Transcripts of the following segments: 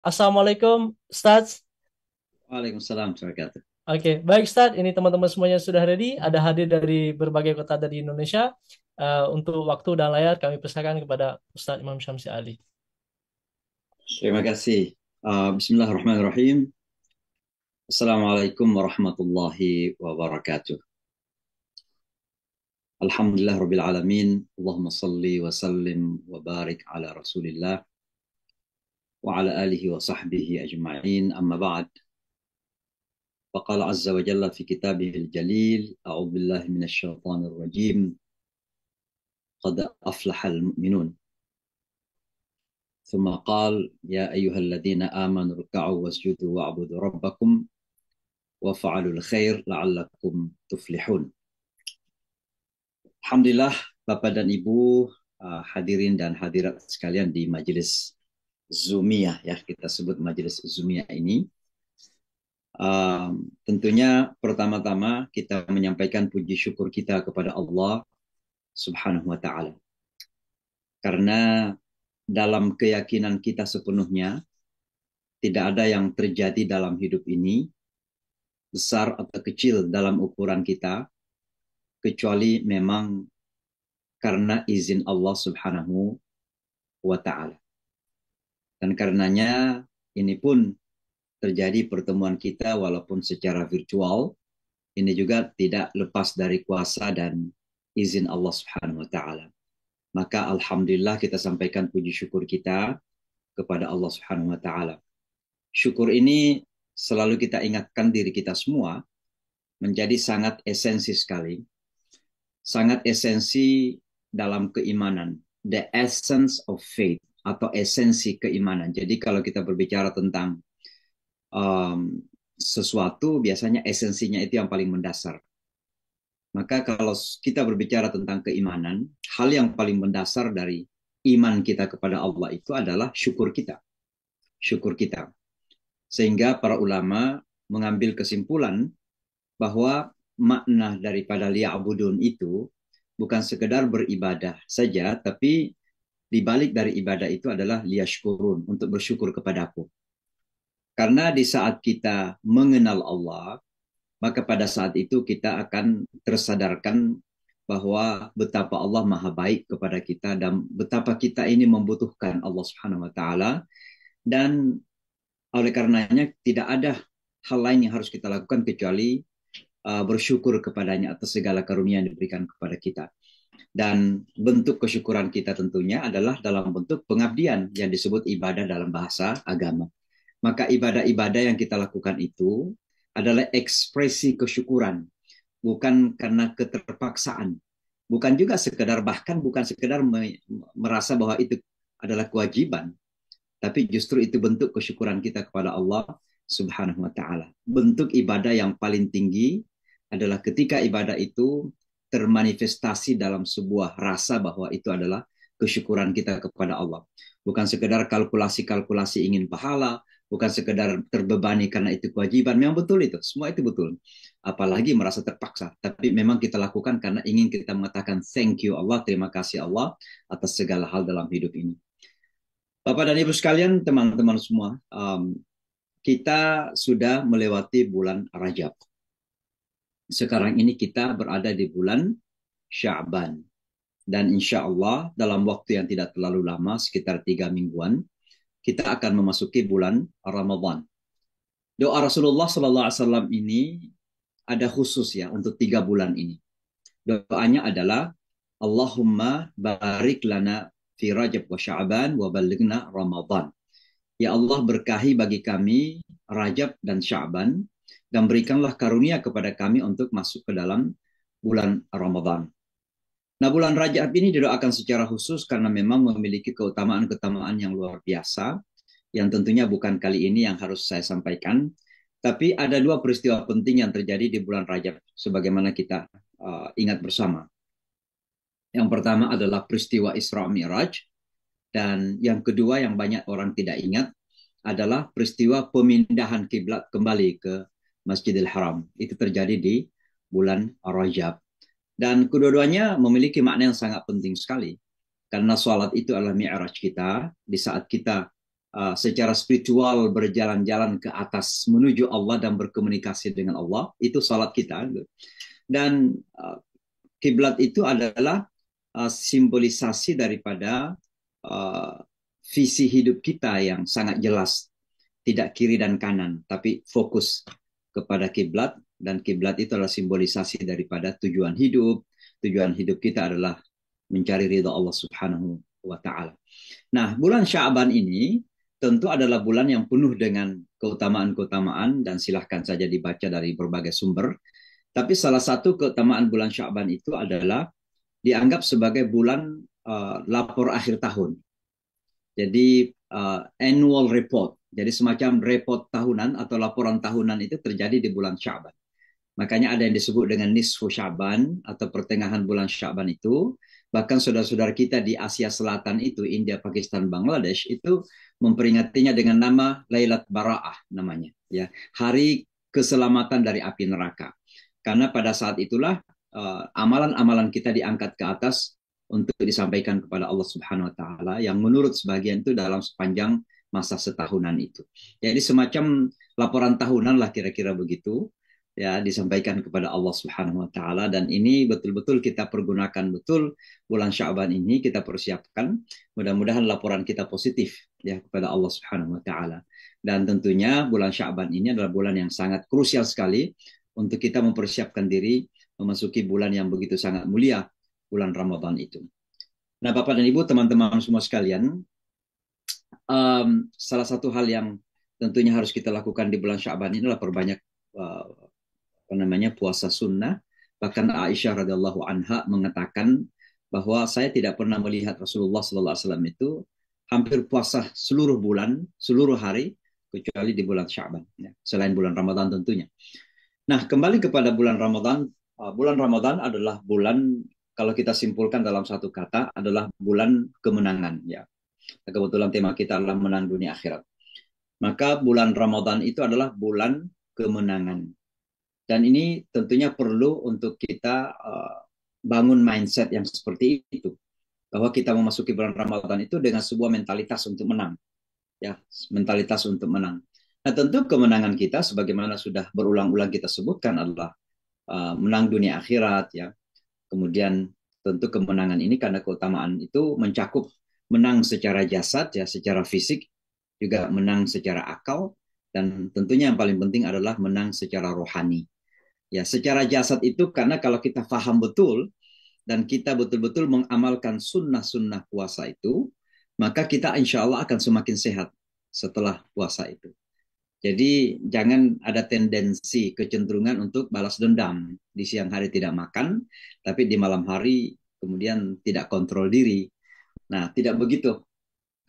Assalamualaikum, Ustaz. Waalaikumsalam warahmatullahi wabarakatuh. Oke, baik Ustaz. Ini teman-teman semuanya sudah ready. Ada hadir dari berbagai kota dari Indonesia. Untuk waktu dan layar kami persilakan kepada Ustaz Imam Syamsi Ali. Terima kasih. Bismillahirrahmanirrahim. Assalamualaikum warahmatullahi wabarakatuh. Alhamdulillah Rabbil Alamin. Allahumma salli wa sallim wa barik ala Rasulillah wa ala alihi wa sahbihi ajma'in. Amma ba'd. Faqala azza wa jalla fi kitabih al-jalil. A'udhu billahi minasyaitanir rajim. Qad aflahal mu'minun. ثم قال يا أيها الذين آمنوا اركعوا واسجدوا واعبدوا ربكم وفعلوا الخير لعلكم تفلحون. Alhamdulillah, Bapak dan Ibu, hadirin dan hadirat sekalian di majelis Zoomiyah, ya kita sebut majelis Zoomiyah ini. Tentunya pertama-tama kita menyampaikan puji syukur kita kepada Allah Subhanahu wa Ta'ala, karena dalam keyakinan kita sepenuhnya tidak ada yang terjadi dalam hidup ini, besar atau kecil dalam ukuran kita, kecuali memang karena izin Allah Subhanahu wa Ta'ala. Dan karenanya ini pun terjadi pertemuan kita walaupun secara virtual, ini juga tidak lepas dari kuasa dan izin Allah Subhanahu wa Ta'ala. Maka alhamdulillah kita sampaikan puji syukur kita kepada Allah Subhanahu wa Ta'ala. Syukur ini selalu kita ingatkan diri kita semua menjadi sangat esensi sekali. Sangat esensi dalam keimanan. The essence of faith atau esensi keimanan. Jadi kalau kita berbicara tentang sesuatu, biasanya esensinya itu yang paling mendasar. Maka kalau kita berbicara tentang keimanan, hal yang paling mendasar dari iman kita kepada Allah itu adalah syukur kita. Syukur kita. Sehingga para ulama mengambil kesimpulan bahwa makna daripada liya'budun itu bukan sekedar beribadah saja, tapi di balik dari ibadah itu adalah liyashkurun, untuk bersyukur kepadaku. Karena di saat kita mengenal Allah, maka pada saat itu kita akan tersadarkan bahwa betapa Allah maha baik kepada kita dan betapa kita ini membutuhkan Allah Subhanahu wa Ta'ala. Dan oleh karenanya tidak ada hal lain yang harus kita lakukan kecuali bersyukur kepadanya atas segala karunia yang diberikan kepada kita. Dan bentuk kesyukuran kita tentunya adalah dalam bentuk pengabdian yang disebut ibadah dalam bahasa agama. Maka ibadah-ibadah yang kita lakukan itu adalah ekspresi kesyukuran, bukan karena keterpaksaan. Bukan juga sekedar, bahkan bukan sekedar merasa bahwa itu adalah kewajiban, tapi justru itu bentuk kesyukuran kita kepada Allah Subhanahu wa Ta'ala. Bentuk ibadah yang paling tinggi adalah ketika ibadah itu termanifestasi dalam sebuah rasa bahwa itu adalah kesyukuran kita kepada Allah. Bukan sekedar kalkulasi-kalkulasi ingin pahala, bukan sekedar terbebani karena itu kewajiban. Memang betul itu, semua itu betul. Apalagi merasa terpaksa, tapi memang kita lakukan karena ingin kita mengatakan thank you Allah, terima kasih Allah atas segala hal dalam hidup ini. Bapak dan Ibu sekalian, teman-teman semua, kita sudah melewati bulan Rajab. Sekarang ini kita berada di bulan Sya'ban. Dan insya Allah dalam waktu yang tidak terlalu lama, sekitar 3 mingguan, kita akan memasuki bulan Ramadan. Doa Rasulullah SAW ini ada khusus ya untuk 3 bulan ini. Doanya adalah Allahumma barik lana fi Rajab wa Sya'ban wa balighna Ramadan. Ya Allah, berkahi bagi kami Rajab dan Sya'ban dan berikanlah karunia kepada kami untuk masuk ke dalam bulan Ramadan. Nah, bulan Rajab ini didoakan secara khusus karena memang memiliki keutamaan-keutamaan yang luar biasa, yang tentunya bukan kali ini yang harus saya sampaikan, tapi ada 2 peristiwa penting yang terjadi di bulan Rajab, sebagaimana kita ingat bersama. Yang pertama adalah peristiwa Isra Mi'raj, dan yang kedua yang banyak orang tidak ingat adalah peristiwa pemindahan kiblat kembali ke Masjidil Haram. Itu terjadi di bulan Rajab. Dan kedua-duanya memiliki makna yang sangat penting sekali. Karena sholat itu adalah mi'raj kita. Di saat kita secara spiritual berjalan-jalan ke atas menuju Allah dan berkomunikasi dengan Allah, itu salat kita. Dan kiblat itu adalah simbolisasi daripada uh, visi hidup kita yang sangat jelas, tidak kiri dan kanan, tapi fokus kepada kiblat, dan kiblat itu adalah simbolisasi daripada tujuan hidup. Tujuan hidup kita adalah mencari ridha Allah Subhanahu wa taala. Nah, bulan Sya'ban ini tentu adalah bulan yang penuh dengan keutamaan-keutamaan, dan silahkan saja dibaca dari berbagai sumber. Tapi salah satu keutamaan bulan Sya'ban itu adalah dianggap sebagai bulan lapor akhir tahun. Jadi annual report. Jadi semacam report tahunan atau laporan tahunan itu terjadi di bulan Sya'ban. Makanya ada yang disebut dengan nisfu Sya'ban atau pertengahan bulan Sya'ban itu. Bahkan saudara-saudara kita di Asia Selatan itu, India, Pakistan, Bangladesh, itu memperingatinya dengan nama Lailat Bara'ah namanya. Ya, hari keselamatan dari api neraka. Karena pada saat itulah amalan-amalan kita diangkat ke atas untuk disampaikan kepada Allah Subhanahu wa taala, yang menurut sebagian itu dalam sepanjang masa setahunan itu. Jadi semacam laporan tahunan lah kira-kira begitu, ya, disampaikan kepada Allah Subhanahu wa taala. Dan ini betul-betul kita pergunakan betul bulan Sya'ban ini, kita persiapkan. Mudah-mudahan laporan kita positif ya kepada Allah Subhanahu wa taala. Dan tentunya bulan Sya'ban ini adalah bulan yang sangat krusial sekali untuk kita mempersiapkan diri memasuki bulan yang begitu sangat mulia, bulan Ramadan itu. Nah, Bapak dan Ibu, teman-teman semua sekalian, salah satu hal yang tentunya harus kita lakukan di bulan Sya'ban ini adalah perbanyak puasa sunnah. Bahkan Aisyah radhiyallahu anha mengatakan bahwa saya tidak pernah melihat Rasulullah sallallahu alaihi wasallam itu hampir puasa seluruh bulan, seluruh hari, kecuali di bulan Sya'ban, ya, selain bulan Ramadan tentunya. Nah, kembali kepada bulan Ramadan. Bulan Ramadan adalah bulan, kalau kita simpulkan dalam satu kata, adalah bulan kemenangan. Ya, kebetulan tema kita adalah menang dunia akhirat. Maka bulan Ramadan itu adalah bulan kemenangan. Dan ini tentunya perlu untuk kita bangun mindset yang seperti itu. Bahwa kita memasuki bulan Ramadan itu dengan sebuah mentalitas untuk menang. Ya, mentalitas untuk menang. Nah, tentu kemenangan kita sebagaimana sudah berulang-ulang kita sebutkan adalah menang dunia akhirat, ya. Kemudian tentu kemenangan ini karena keutamaan itu mencakup menang secara jasad, ya, secara fisik, juga menang secara akal, dan tentunya yang paling penting adalah menang secara rohani. Ya, secara jasad itu karena kalau kita paham betul dan kita betul-betul mengamalkan sunnah-sunnah puasa itu, maka kita insya Allah akan semakin sehat setelah puasa itu. Jadi jangan ada tendensi kecenderungan untuk balas dendam. Di siang hari tidak makan, tapi di malam hari kemudian tidak kontrol diri. Nah, tidak begitu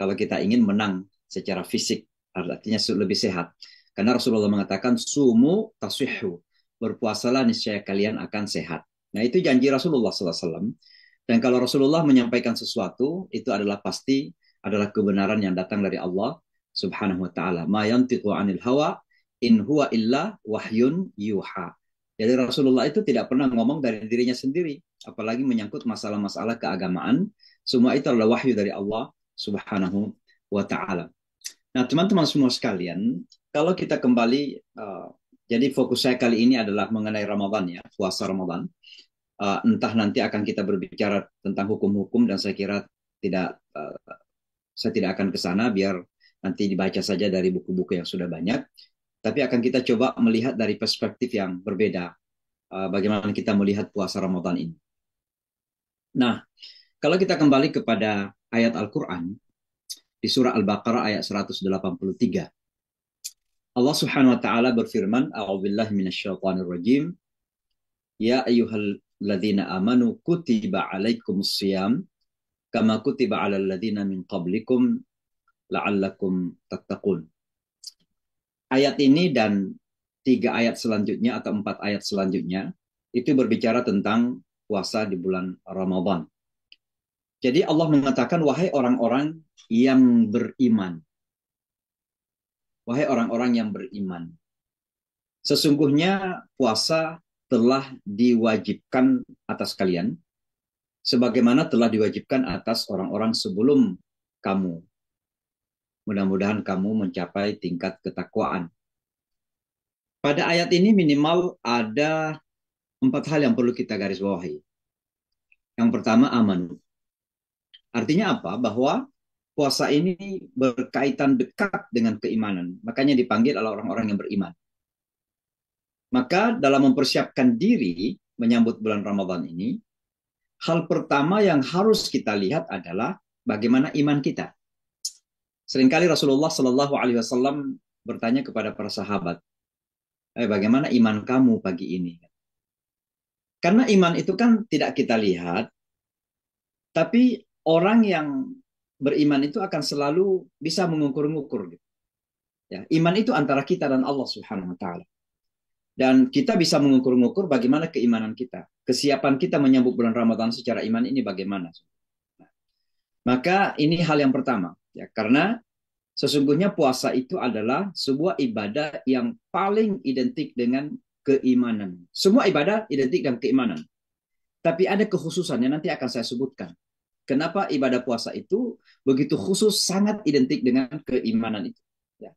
kalau kita ingin menang secara fisik, artinya lebih sehat. Karena Rasulullah mengatakan, sumu tasihhu, berpuasalah niscaya kalian akan sehat. Nah, itu janji Rasulullah SAW. Dan kalau Rasulullah menyampaikan sesuatu, itu adalah pasti adalah kebenaran yang datang dari Allah Subhanahu wa taala. Ma yantiqu 'anil hawa in huwa illa wahyun yuha. Jadi Rasulullah itu tidak pernah ngomong dari dirinya sendiri, apalagi menyangkut masalah-masalah keagamaan. Semua itu adalah wahyu dari Allah Subhanahu wa taala. Nah, teman-teman semua sekalian, kalau kita kembali jadi fokus saya kali ini adalah mengenai Ramadan, ya, puasa Ramadan. Entah nanti akan kita berbicara tentang hukum-hukum, dan saya kira saya tidak akan ke sana, biar nanti dibaca saja dari buku-buku yang sudah banyak. Tapi akan kita coba melihat dari perspektif yang berbeda, bagaimana kita melihat puasa Ramadan ini. Nah, kalau kita kembali kepada ayat Al-Quran, di surah Al-Baqarah ayat 183, Allah Subhanahu wa taala berfirman, A'udzubillahi minasyaitonir rajim. Ya ayyuhalladzina amanu kutiba alaikumus shiyam kama kutiba alal ladzina min qablikum la'allakum tattaqun. Ayat ini dan 3 ayat selanjutnya atau 4 ayat selanjutnya itu berbicara tentang puasa di bulan Ramadan. Jadi Allah mengatakan, wahai orang-orang yang beriman. Wahai orang-orang yang beriman. Sesungguhnya puasa telah diwajibkan atas kalian, sebagaimana telah diwajibkan atas orang-orang sebelum kamu. Mudah-mudahan kamu mencapai tingkat ketakwaan. Pada ayat ini minimal ada 4 hal yang perlu kita garis bawahi. Yang pertama, aman. Artinya apa? Bahwa puasa ini berkaitan dekat dengan keimanan. Makanya dipanggil oleh orang-orang yang beriman. Maka dalam mempersiapkan diri menyambut bulan Ramadan ini, hal pertama yang harus kita lihat adalah bagaimana iman kita. Seringkali Rasulullah Shallallahu Alaihi Wasallam bertanya kepada para sahabat, bagaimana iman kamu pagi ini? Karena iman itu kan tidak kita lihat, tapi orang yang beriman itu akan selalu bisa mengukur-ngukur. Ya, iman itu antara kita dan Allah Subhanahu Wa Taala. Dan kita bisa mengukur-ngukur bagaimana keimanan kita. Kesiapan kita menyambut bulan Ramadan secara iman ini bagaimana. Maka ini hal yang pertama. Ya, karena sesungguhnya puasa itu adalah sebuah ibadah yang paling identik dengan keimanan. Semua ibadah identik dengan keimanan. Tapi ada kekhususannya nanti akan saya sebutkan. Kenapa ibadah puasa itu begitu khusus, sangat identik dengan keimanan itu. Ya.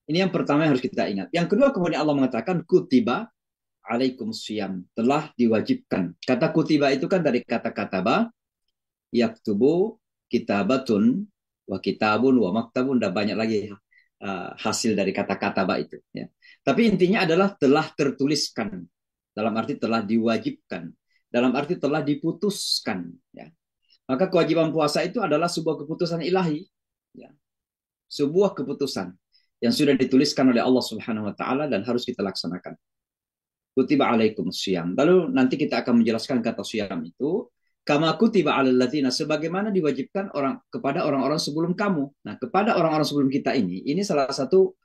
Ini yang pertama yang harus kita ingat. Yang kedua kemudian Allah mengatakan kutiba alaikum siyam, telah diwajibkan. Kata kutiba itu kan dari kata kataba, yaktubu, kitabatun, wa kitabun, wa maktabun, dan banyak lagi hasil dari kata kataba itu. Ya. Tapi intinya adalah telah tertuliskan, dalam arti telah diwajibkan, dalam arti telah diputuskan. Ya. Maka kewajiban puasa itu adalah sebuah keputusan ilahi, ya. Sebuah keputusan yang sudah dituliskan oleh Allah Subhanahu Wa Taala dan harus kita laksanakan. Kutiba alaikum syiyam. Lalu nanti kita akan menjelaskan kata syiyam itu. Kama kutiba alal ladzina, sebagaimana diwajibkan kepada orang-orang sebelum kamu. Nah, kepada orang-orang sebelum kita ini salah satu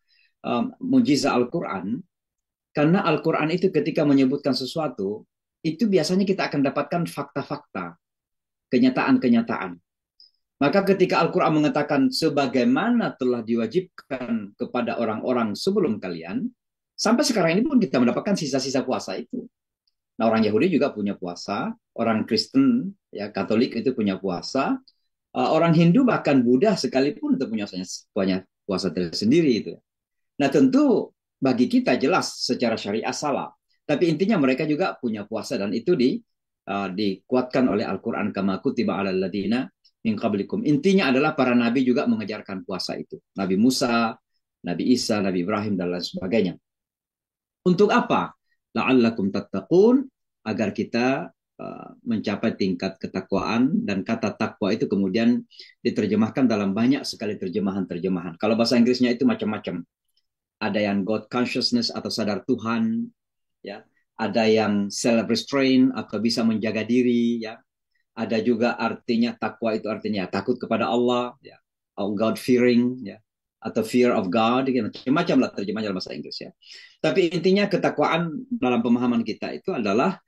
mujizat Al-Quran. Karena Al-Quran itu ketika menyebutkan sesuatu, itu biasanya kita akan dapatkan fakta-fakta, kenyataan-kenyataan. Maka ketika Al-Quran mengatakan sebagaimana telah diwajibkan kepada orang-orang sebelum kalian, sampai sekarang ini pun kita mendapatkan sisa-sisa puasa itu. Nah, orang Yahudi juga punya puasa, orang Kristen, ya Katolik itu punya puasa, orang Hindu bahkan Buddha sekalipun itu punya puasa tersendiri itu. Nah, tentu bagi kita jelas secara syariah salah, tapi intinya mereka juga punya puasa dan itu dikuatkan oleh Al-Quran kama kutiba alal ladina min qablikum. Intinya adalah para nabi juga mengajarkan puasa itu. Nabi Musa, Nabi Isa, Nabi Ibrahim dan lain sebagainya. Untuk apa? La'allakum tattaqun, agar kita mencapai tingkat ketakwaan, dan kata takwa itu kemudian diterjemahkan dalam banyak sekali terjemahan-terjemahan. Kalau bahasa Inggrisnya itu macam-macam. Ada yang God consciousness atau sadar Tuhan, ya. Ada yang self restraint atau bisa menjaga diri, ya. Ada juga artinya takwa itu artinya takut kepada Allah, ya. God fearing, ya. Atau fear of God, ya. Macam-macam lah terjemahan dalam bahasa Inggris, ya. Tapi intinya ketakwaan dalam pemahaman kita itu adalah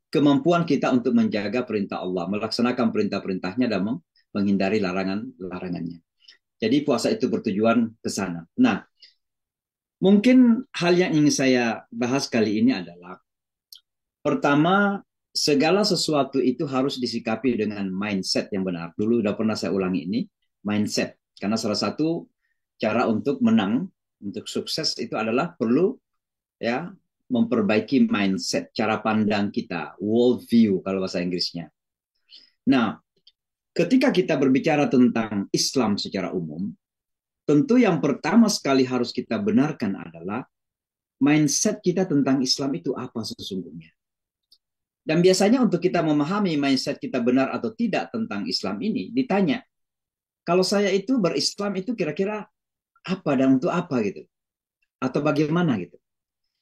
kemampuan kita untuk menjaga perintah Allah, melaksanakan perintah-perintahnya dan menghindari larangan-larangannya. Jadi puasa itu bertujuan ke sana. Nah, mungkin hal yang ingin saya bahas kali ini adalah pertama, segala sesuatu itu harus disikapi dengan mindset yang benar. Dulu udah pernah saya ulangi ini, mindset. Karena salah satu cara untuk menang, untuk sukses itu adalah perlu, ya, memperbaiki mindset, cara pandang kita, world view kalau bahasa Inggrisnya. Nah, ketika kita berbicara tentang Islam secara umum, tentu yang pertama sekali harus kita benarkan adalah mindset kita tentang Islam itu apa sesungguhnya. Dan biasanya untuk kita memahami mindset kita benar atau tidak tentang Islam ini, ditanya, kalau saya itu berislam itu kira-kira apa dan untuk apa gitu? Atau bagaimana gitu?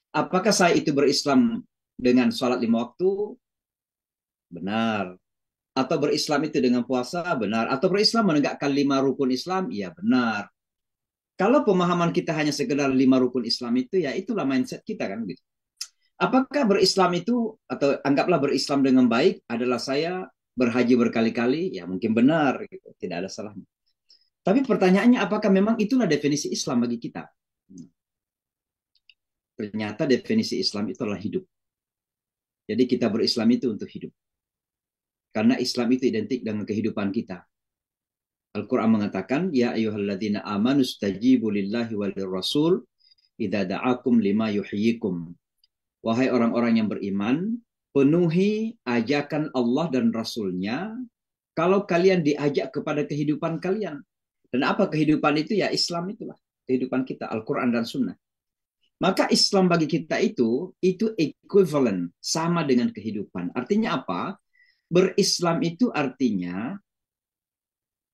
Apakah saya itu berislam dengan sholat 5 waktu? Benar. Atau berislam itu dengan puasa? Benar. Atau berislam menegakkan 5 rukun Islam? Iya, benar. Kalau pemahaman kita hanya sekedar 5 rukun Islam itu, ya itulah mindset kita kan gitu. Apakah berislam itu, atau anggaplah berislam dengan baik, adalah saya berhaji berkali-kali? Ya mungkin benar, gitu. Tidak ada salahnya. Tapi pertanyaannya, apakah memang itulah definisi Islam bagi kita? Ternyata definisi Islam itu adalah hidup. Jadi kita berislam itu untuk hidup. Karena Islam itu identik dengan kehidupan kita. Al-Quran mengatakan, Ya ayyuhalladzina amanu stajibu lillahi walir rasul idza da'akum lima yuhyikum. Wahai orang-orang yang beriman, penuhi ajakan Allah dan Rasul-Nya kalau kalian diajak kepada kehidupan kalian. Dan apa kehidupan itu? Ya Islam itulah. Kehidupan kita, Al-Quran dan Sunnah. Maka Islam bagi kita itu equivalent, sama dengan kehidupan. Artinya apa? Berislam itu artinya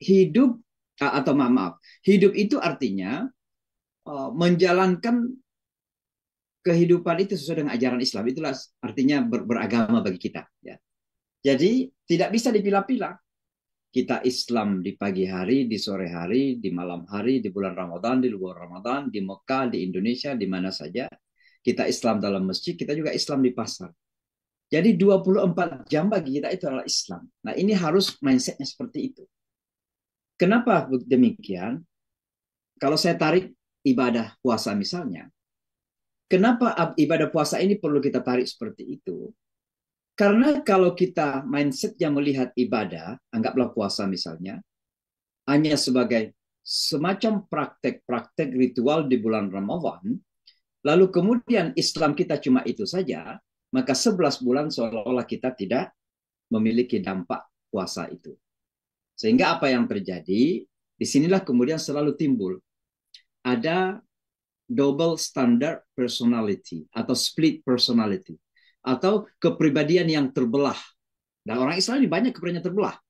hidup, atau maaf, hidup itu artinya menjalankan kehidupan itu sesuai dengan ajaran Islam. Itulah artinya beragama bagi kita. Ya. Jadi tidak bisa dipilah-pilah. Kita Islam di pagi hari, di sore hari, di malam hari, di bulan Ramadan, di luar Ramadan, di Mekah, di Indonesia, di mana saja. Kita Islam dalam masjid, kita juga Islam di pasar. Jadi 24 jam bagi kita itu adalah Islam. Nah ini harus mindsetnya seperti itu. Kenapa demikian? Kalau saya tarik ibadah puasa misalnya, kenapa ibadah puasa ini perlu kita tarik seperti itu? Karena kalau kita mindsetnya melihat ibadah, anggaplah puasa misalnya, hanya sebagai semacam praktek-praktek ritual di bulan Ramadan, lalu kemudian Islam kita cuma itu saja, maka 11 bulan seolah-olah kita tidak memiliki dampak puasa itu. Sehingga apa yang terjadi, disinilah kemudian selalu timbul. Ada double standard personality atau split personality. Atau kepribadian yang terbelah. Dan orang Islam ini banyak kepribadian terbelah.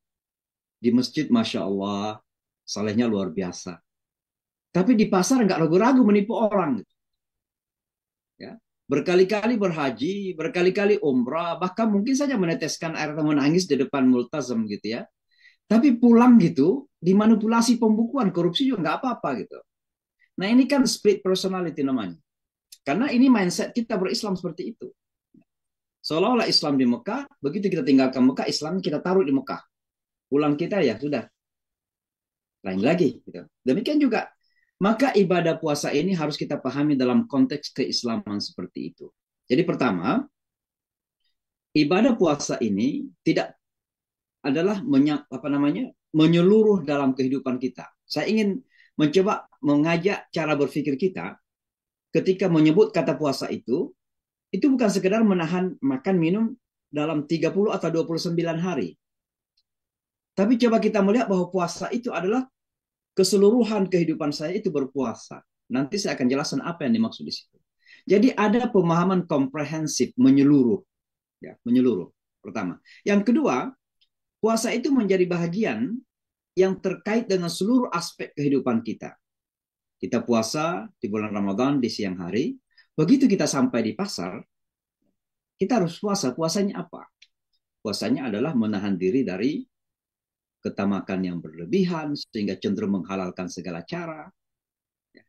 Di masjid, Masya Allah, salehnya luar biasa. Tapi di pasar nggak ragu-ragu menipu orang. Ya. Berkali-kali berhaji, berkali-kali umrah, bahkan mungkin saja meneteskan air mata menangis di depan multazam gitu ya. Tapi pulang gitu, dimanipulasi pembukuan, korupsi juga nggak apa-apa gitu. Nah ini kan split personality namanya. Karena ini mindset kita berislam seperti itu. Seolah-olah Islam di Mekah, begitu kita tinggalkan Mekah, Islam kita taruh di Mekah. Pulang kita ya sudah, lain lagi. Gitu. Demikian juga, maka ibadah puasa ini harus kita pahami dalam konteks keislaman seperti itu. Jadi pertama, ibadah puasa ini tidak adalah menyeluruh dalam kehidupan kita. Saya ingin mencoba mengajak cara berpikir kita ketika menyebut kata puasa itu bukan sekedar menahan makan minum dalam 30 atau 29 hari. Tapi coba kita melihat bahwa puasa itu adalah keseluruhan kehidupan saya itu berpuasa. Nanti saya akan jelaskan apa yang dimaksud di situ. Jadi ada pemahaman komprehensif, menyeluruh. Ya, menyeluruh, pertama. Yang kedua, puasa itu menjadi bahagian yang terkait dengan seluruh aspek kehidupan kita. Kita puasa di bulan Ramadan di siang hari. Begitu kita sampai di pasar, kita harus puasa. Puasanya apa? Puasanya adalah menahan diri dari ketamakan yang berlebihan sehingga cenderung menghalalkan segala cara.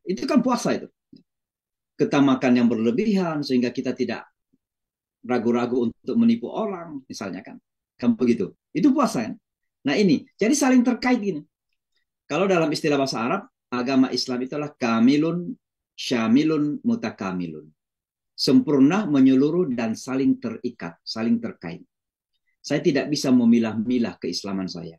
Itu kan puasa itu. Ketamakan yang berlebihan sehingga kita tidak ragu-ragu untuk menipu orang, misalnya kan. Kan begitu. Itu puasa kan? Nah ini, jadi saling terkait gini. Kalau dalam istilah bahasa Arab, agama Islam itu adalah kamilun, syamilun, mutakamilun. Sempurna, menyeluruh, dan saling terikat, saling terkait. Saya tidak bisa memilah-milah keislaman saya.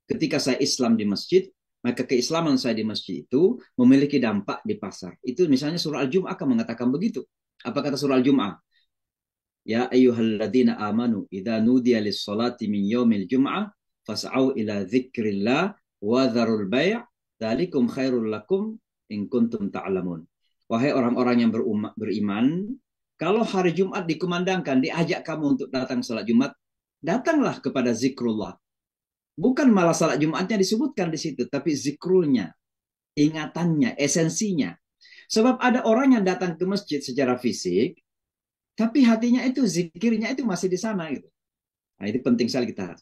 Ketika saya Islam di masjid, maka keislaman saya di masjid itu memiliki dampak di pasar. Itu misalnya surah Al-Jum'ah akan mengatakan begitu. Apa kata surah Al-Jum'ah? Ya ayyuhalladzina amanu idza nudiya lis-salati min yaumil jum'ah fas'au ila dzikrillah wa dzarul bai' dzalikum khairul lakum in kuntum ta'lamun. Wahai orang-orang yang beriman, kalau hari Jumat dikumandangkan, diajak kamu untuk datang salat Jumat, datanglah kepada zikrullah. Bukan malah salat Jumatnya disebutkan di situ, tapi zikrulnya, ingatannya, esensinya. Sebab ada orang yang datang ke masjid secara fisik, tapi hatinya itu, zikirnya itu masih di sana gitu. Nah, itu penting sekali kita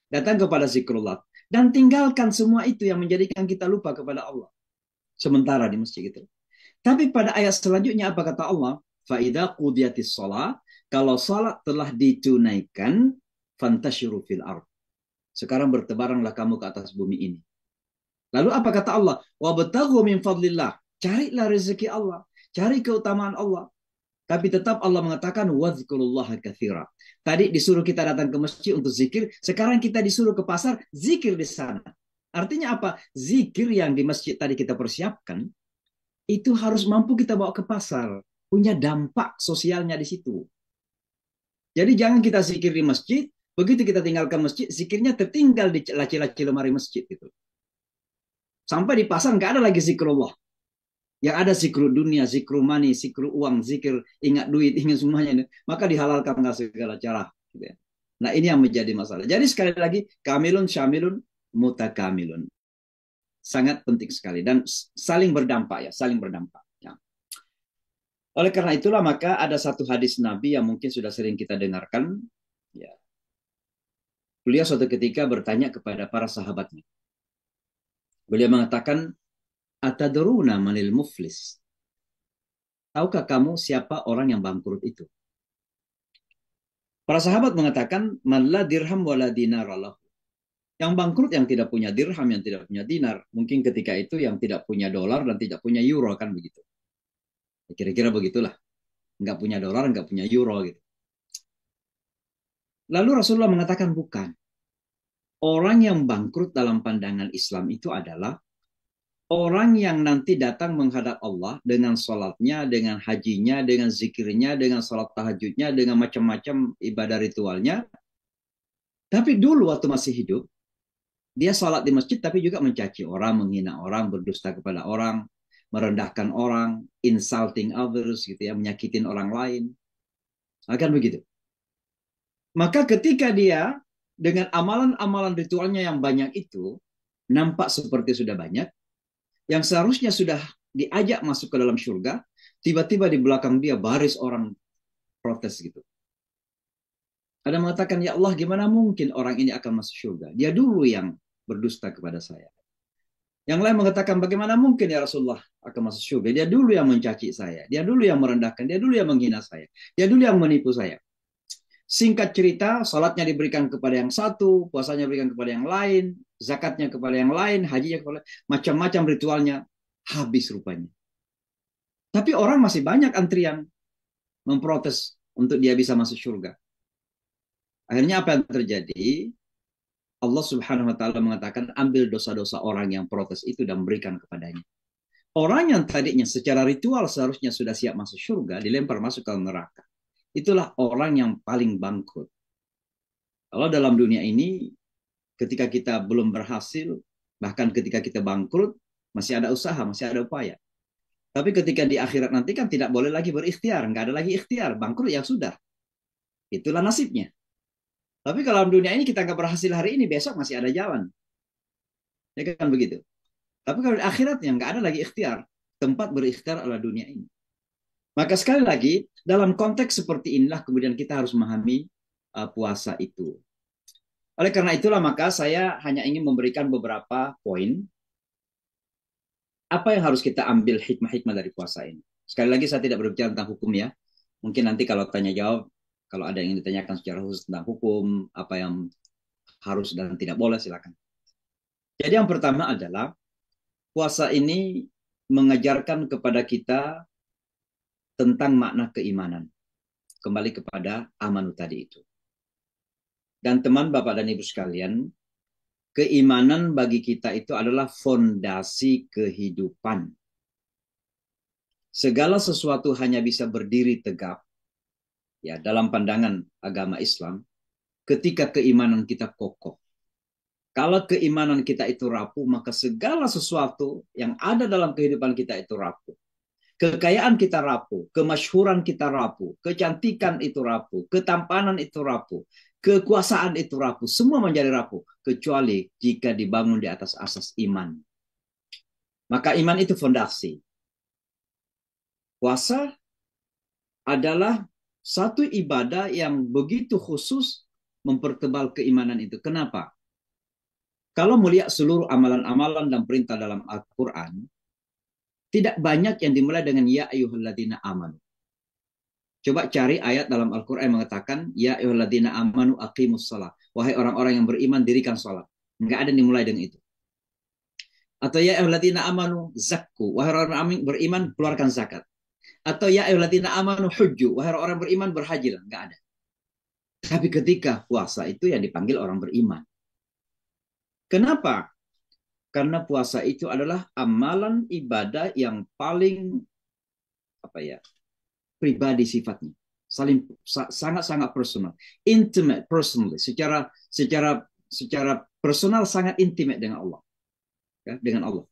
datang kepada zikrullah dan tinggalkan semua itu yang menjadikan kita lupa kepada Allah. Sementara di masjid itu. Tapi pada ayat selanjutnya apa kata Allah? Faida qudiyatis shalah, kalau salat telah ditunaikan, fantashiru fil ard. Sekarang bertebaranlah kamu ke atas bumi ini. Lalu apa kata Allah? Wabtaghu min fadlillah. Carilah rezeki Allah, cari keutamaan Allah. Tapi tetap Allah mengatakan wadzkurullaha katsira. Tadi disuruh kita datang ke masjid untuk zikir, sekarang kita disuruh ke pasar, zikir di sana. Artinya apa? Zikir yang di masjid tadi kita persiapkan, itu harus mampu kita bawa ke pasar. Punya dampak sosialnya di situ. Jadi jangan kita zikir di masjid, begitu kita tinggalkan masjid, zikirnya tertinggal di laci-laci lemari masjid gitu. Sampai di pasar nggak ada lagi zikrullah. Yang ada zikru dunia, zikru money, zikru uang, zikir ingat duit, ingat semuanya. Maka dihalalkan segala cara. Gitu ya. Nah ini yang menjadi masalah. Jadi sekali lagi, kamilun, syamilun, mutakamilun. Sangat penting sekali. Dan saling berdampak ya, saling berdampak. Ya. Oleh karena itulah maka ada satu hadis Nabi yang mungkin sudah sering kita dengarkan. Ya. Beliau suatu ketika bertanya kepada para sahabatnya. Beliau mengatakan, Atadruna manil muflis. Tahukah kamu siapa orang yang bangkrut itu? Para sahabat mengatakan, Malla dirham wala dinar Allah. Yang bangkrut yang tidak punya dirham, yang tidak punya dinar. Mungkin ketika itu yang tidak punya dolar dan tidak punya euro, kan begitu. Kira-kira begitulah. Nggak punya dolar, nggak punya euro gitu. Lalu Rasulullah mengatakan bukan. Orang yang bangkrut dalam pandangan Islam itu adalah orang yang nanti datang menghadap Allah dengan sholatnya, dengan hajinya, dengan zikirnya, dengan sholat tahajudnya, dengan macam-macam ibadah ritualnya. Tapi dulu waktu masih hidup, dia sholat di masjid tapi juga mencaci orang, menghina orang, berdusta kepada orang, merendahkan orang, insulting others, gitu ya, menyakitin orang lain. Akan begitu. Maka ketika dia dengan amalan-amalan ritualnya yang banyak itu, nampak seperti sudah banyak, yang seharusnya sudah diajak masuk ke dalam surga, tiba-tiba di belakang dia baris orang protes gitu. Ada mengatakan, ya Allah gimana mungkin orang ini akan masuk surga? Dia dulu yang berdusta kepada saya. Yang lain mengatakan, bagaimana mungkin ya Rasulullah akan masuk surga? Dia dulu yang mencaci saya. Dia dulu yang merendahkan. Dia dulu yang menghina saya. Dia dulu yang menipu saya. Singkat cerita, salatnya diberikan kepada yang satu, puasanya diberikan kepada yang lain, zakatnya kepada yang lain, hajinya kepada macam-macam ritualnya. Habis rupanya. Tapi orang masih banyak antrian memprotes untuk dia bisa masuk surga. Akhirnya apa yang terjadi? Allah Subhanahu wa taala mengatakan ambil dosa-dosa orang yang protes itu dan berikan kepadanya. Orang yang tadinya secara ritual seharusnya sudah siap masuk surga dilempar masuk ke neraka. Itulah orang yang paling bangkrut. Kalau dalam dunia ini ketika kita belum berhasil, bahkan ketika kita bangkrut, masih ada usaha, masih ada upaya. Tapi ketika di akhirat nanti kan tidak boleh lagi berikhtiar, nggak ada lagi ikhtiar, bangkrut ya sudah. Itulah nasibnya. Tapi kalau dalam dunia ini kita nggak berhasil hari ini, besok masih ada jalan. Ya kan begitu. Tapi kalau di akhiratnya nggak ada lagi ikhtiar. Tempat berikhtiar adalah dunia ini. Maka sekali lagi, dalam konteks seperti inilah kemudian kita harus memahami puasa itu. Oleh karena itulah maka saya hanya ingin memberikan beberapa poin. Apa yang harus kita ambil hikmah-hikmah dari puasa ini. Sekali lagi saya tidak berbicara tentang hukum ya. Mungkin nanti kalau tanya jawab, kalau ada yang ditanyakan secara khusus tentang hukum, apa yang harus dan tidak boleh, silakan. Jadi yang pertama adalah puasa ini mengajarkan kepada kita tentang makna keimanan. Kembali kepada amanu tadi itu. Dan teman Bapak dan Ibu sekalian, keimanan bagi kita itu adalah fondasi kehidupan. Segala sesuatu hanya bisa berdiri tegak ya dalam pandangan agama Islam ketika keimanan kita kokoh. Kalau keimanan kita itu rapuh, maka segala sesuatu yang ada dalam kehidupan kita itu rapuh. Kekayaan kita rapuh, kemasyhuran kita rapuh, kecantikan itu rapuh, ketampanan itu rapuh, kekuasaan itu rapuh, semua menjadi rapuh, kecuali jika dibangun di atas asas iman. Maka iman itu fondasi. Puasa adalah satu ibadah yang begitu khusus mempertebal keimanan itu. Kenapa? Kalau melihat seluruh amalan-amalan dan perintah dalam Al-Quran, tidak banyak yang dimulai dengan ya ayyuhalladzina amanu. Coba cari ayat dalam Al-Quran yang mengatakan ya ayyuhalladzina amanu aqimus shalah. Wahai orang-orang yang beriman, dirikan salat. Enggak ada yang dimulai dengan itu. Atau ya ayyuhalladzina amanu zakku. Wahai orang-orang beriman, keluarkan zakat. Atau ya ayyuhalladzina amanu hujju. Wahai orang beriman, berhajilah. Enggak ada. Tapi ketika puasa itu yang dipanggil orang beriman. Kenapa? Karena puasa itu adalah amalan ibadah yang paling apa ya, pribadi sifatnya, sangat-sangat personal, intimate personally, secara personal sangat intimate dengan Allah, ya, dengan Allah.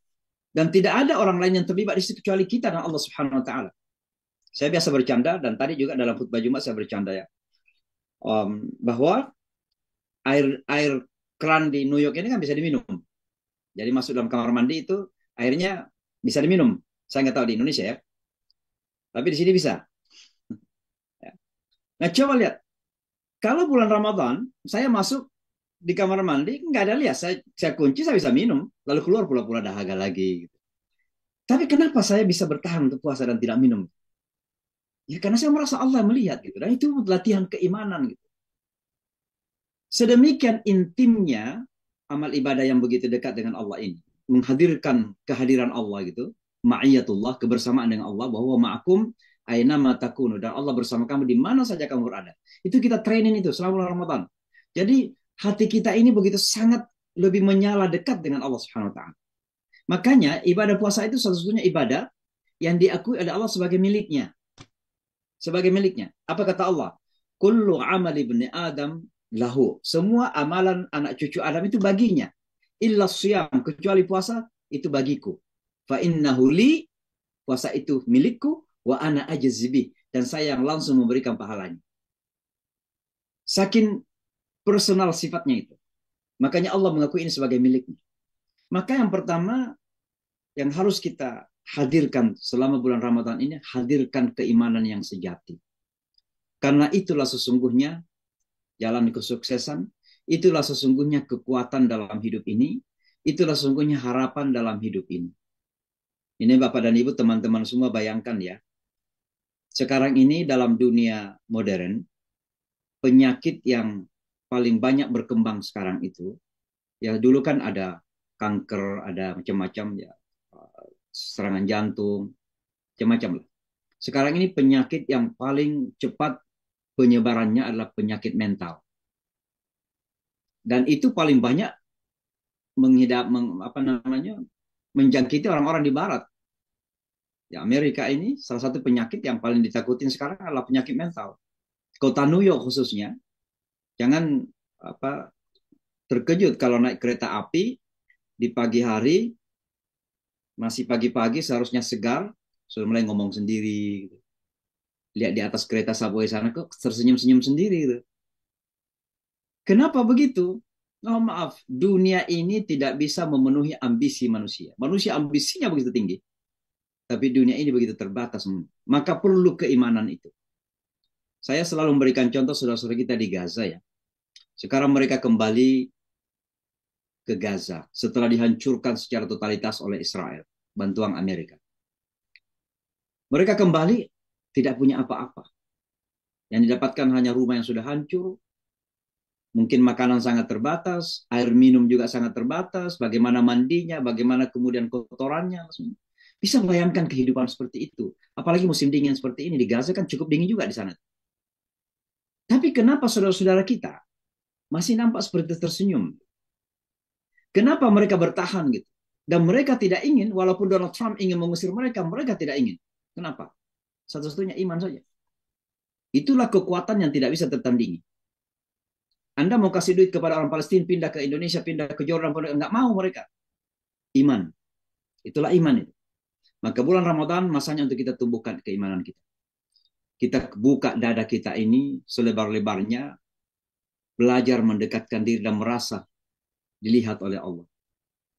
Dan tidak ada orang lain yang terlibat di situ kecuali kita dan Allah Subhanahu Wa Taala. Saya biasa bercanda dan tadi juga dalam khutbah Jumat saya bercanda ya, bahwa air air keran di New York ini kan bisa diminum. Jadi masuk dalam kamar mandi itu airnya bisa diminum. Saya nggak tahu di Indonesia ya, tapi di sini bisa. Nah coba lihat, kalau bulan Ramadan saya masuk di kamar mandi nggak ada lihat, saya kunci, saya bisa minum, lalu keluar pula-pula dahaga lagi. Gitu. Tapi kenapa saya bisa bertahan untuk puasa dan tidak minum? Ya karena saya merasa Allah melihat gitu, dan itu latihan keimanan gitu. Sedemikian intimnya amal ibadah yang begitu dekat dengan Allah ini, menghadirkan kehadiran Allah gitu, ma'iyatullah, kebersamaan dengan Allah, bahwa ma'akum aina matakunu, dan Allah bersama kamu di mana saja kamu berada. Itu kita training itu selama bulan Ramadan. Jadi hati kita ini begitu sangat lebih menyala dekat dengan Allah Subhanahu wa taala. Makanya ibadah puasa itu satu-satunya ibadah yang diakui oleh Allah sebagai miliknya. Sebagai miliknya. Apa kata Allah? Kullu amali ibni Adam lahu. Semua amalan anak cucu Adam itu baginya. Illa siyam, kecuali puasa itu bagiku. Fa innahu li, puasa itu milikku, wa ana ajzibi, dan saya yang langsung memberikan pahalanya. Saking personal sifatnya itu. Makanya Allah mengakui ini sebagai miliknya. Maka yang pertama yang harus kita hadirkan selama bulan Ramadan ini, hadirkan keimanan yang sejati. Karena itulah sesungguhnya jalan kesuksesan, itulah sesungguhnya kekuatan dalam hidup ini, itulah sesungguhnya harapan dalam hidup ini. Ini Bapak dan Ibu, teman-teman semua bayangkan ya, sekarang ini dalam dunia modern, penyakit yang paling banyak berkembang sekarang itu, ya dulu kan ada kanker, ada macam-macam ya, serangan jantung, macam-macam lah. Sekarang ini penyakit yang paling cepat penyebarannya adalah penyakit mental. Dan itu paling banyak menjangkiti orang-orang di barat. Ya, Amerika ini salah satu penyakit yang paling ditakutin sekarang adalah penyakit mental. Kota New York khususnya, jangan terkejut kalau naik kereta api di pagi hari, masih pagi-pagi seharusnya segar, sudah mulai ngomong sendiri. Gitu. Lihat di atas kereta subway sana kok tersenyum-senyum sendiri. Gitu. Kenapa begitu? Oh maaf, dunia ini tidak bisa memenuhi ambisi manusia. Manusia ambisinya begitu tinggi. Tapi dunia ini begitu terbatas. Maka perlu keimanan itu. Saya selalu memberikan contoh saudara-saudara kita di Gaza ya. Sekarang mereka kembali ke Gaza setelah dihancurkan secara totalitas oleh Israel, bantuan Amerika. Mereka kembali tidak punya apa-apa. Yang didapatkan hanya rumah yang sudah hancur, mungkin makanan sangat terbatas, air minum juga sangat terbatas, bagaimana mandinya, bagaimana kemudian kotorannya. Bisa bayangkan kehidupan seperti itu. Apalagi musim dingin seperti ini, di Gaza kan cukup dingin juga di sana. Tapi kenapa saudara-saudara kita masih nampak seperti tersenyum? Kenapa mereka bertahan gitu? Dan mereka tidak ingin, walaupun Donald Trump ingin mengusir mereka, mereka tidak ingin. Kenapa? Satu-satunya iman saja. Itulah kekuatan yang tidak bisa tertandingi. Anda mau kasih duit kepada orang Palestina, pindah ke Indonesia, pindah ke Jordan, nggak mau mereka. Iman. Itulah iman itu. Maka bulan Ramadan masanya untuk kita tumbuhkan keimanan kita. Kita buka dada kita ini selebar-lebarnya, belajar mendekatkan diri dan merasa dilihat oleh Allah.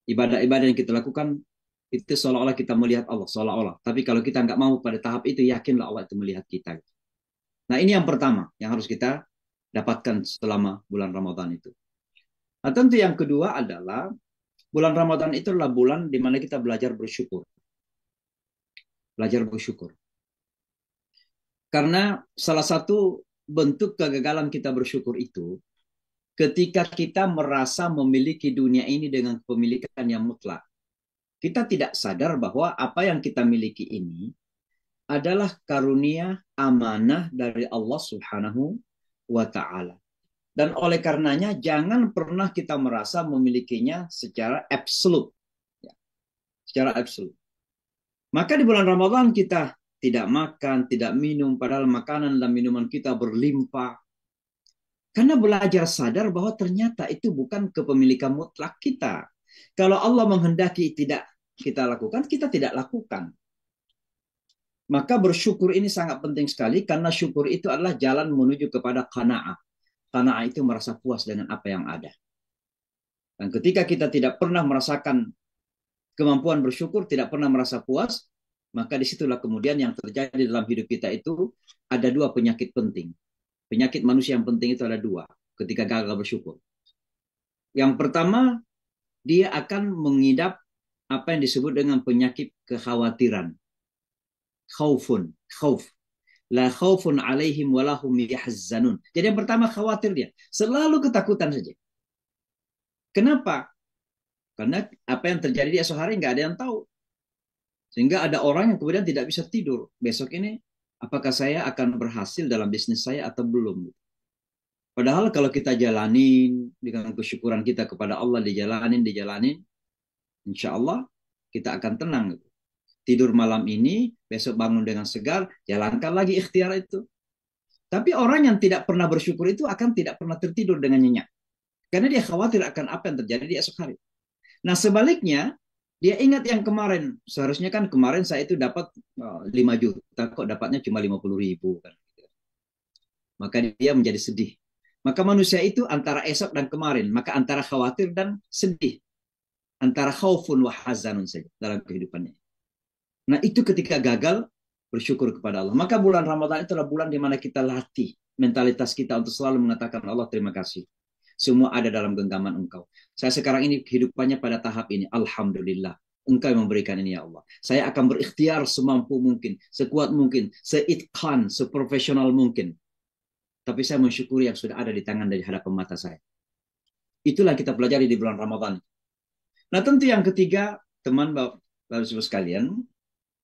Ibadah-ibadah yang kita lakukan, itu seolah-olah kita melihat Allah, seolah-olah. Tapi kalau kita nggak mau pada tahap itu, yakinlah Allah itu melihat kita. Nah ini yang pertama, yang harus kita dapatkan selama bulan Ramadan itu. Nah tentu yang kedua adalah, bulan Ramadan itu adalah bulan di mana kita belajar bersyukur. Belajar bersyukur. Karena salah satu bentuk kegagalan kita bersyukur itu, ketika kita merasa memiliki dunia ini dengan kepemilikan yang mutlak. Kita tidak sadar bahwa apa yang kita miliki ini adalah karunia amanah dari Allah Subhanahu wa Ta'ala. Dan oleh karenanya jangan pernah kita merasa memilikinya secara absolut. secara absolut. Maka di bulan Ramadan kita tidak makan, tidak minum, padahal makanan dan minuman kita berlimpah. Karena belajar sadar bahwa ternyata itu bukan kepemilikan mutlak kita. Kalau Allah menghendaki tidak kita lakukan, kita tidak lakukan. Maka bersyukur ini sangat penting sekali karena syukur itu adalah jalan menuju kepada qanaah. Qanaah itu merasa puas dengan apa yang ada. Dan ketika kita tidak pernah merasakan kemampuan bersyukur, tidak pernah merasa puas, maka disitulah kemudian yang terjadi dalam hidup kita itu ada dua penyakit penting. Penyakit manusia yang penting itu ada dua ketika gagal bersyukur. Yang pertama, dia akan mengidap apa yang disebut dengan penyakit kekhawatiran. Khaufun, khauf. La khaufun alaihim walahum yahzanun. Jadi yang pertama khawatir dia. Selalu ketakutan saja. Kenapa? Karena apa yang terjadi di esok hari nggak ada yang tahu. Sehingga ada orang yang kemudian tidak bisa tidur. Besok ini, apakah saya akan berhasil dalam bisnis saya atau belum? Padahal kalau kita jalanin dengan kesyukuran kita kepada Allah, dijalanin, insya Allah kita akan tenang. Tidur malam ini, besok bangun dengan segar, jalankan lagi ikhtiar itu. Tapi orang yang tidak pernah bersyukur itu akan tidak pernah tertidur dengan nyenyak. Karena dia khawatir akan apa yang terjadi di esok hari. Nah sebaliknya, dia ingat yang kemarin. Seharusnya kan kemarin saya itu dapat 5 juta, kok dapatnya cuma 50.000. Kan. Maka dia menjadi sedih. Maka manusia itu antara esok dan kemarin. Maka antara khawatir dan sedih. Antara khaufun wa hazanun saja dalam kehidupannya. Nah itu ketika gagal, bersyukur kepada Allah. Maka bulan Ramadan itu adalah bulan di mana kita latih mentalitas kita untuk selalu mengatakan Allah terima kasih. Semua ada dalam genggaman Engkau. Saya sekarang ini kehidupannya pada tahap ini. Alhamdulillah. Engkau yang memberikan ini ya Allah. Saya akan berikhtiar semampu mungkin, sekuat mungkin, seitkan, seprofesional mungkin. Tapi saya mensyukuri yang sudah ada di tangan dari hadapan mata saya. Itulah yang kita pelajari di bulan Ramadan. Nah tentu yang ketiga, teman Bapak-Ibu sekalian,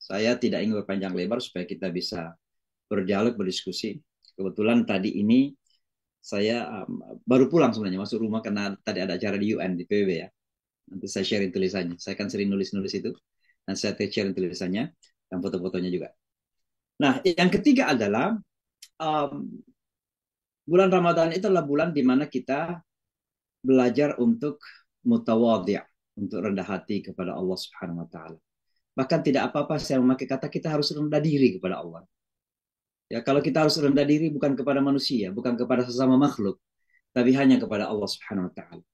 saya tidak ingin berpanjang lebar supaya kita bisa berdialog, berdiskusi. Kebetulan tadi ini saya baru pulang sebenarnya masuk rumah karena tadi ada acara di UN di PBB ya. Nanti saya sharing tulisannya. Saya kan sering nulis-nulis itu dan saya sharing tulisannya dan foto-fotonya juga. Nah, yang ketiga adalah bulan Ramadan itu adalah bulan di mana kita belajar untuk mutawadhi', untuk rendah hati kepada Allah Subhanahu wa taala. Bahkan tidak apa-apa saya memakai kata kita harus rendah diri kepada Allah. Ya, kalau kita harus rendah diri bukan kepada manusia, bukan kepada sesama makhluk, tapi hanya kepada Allah Subhanahu wa taala.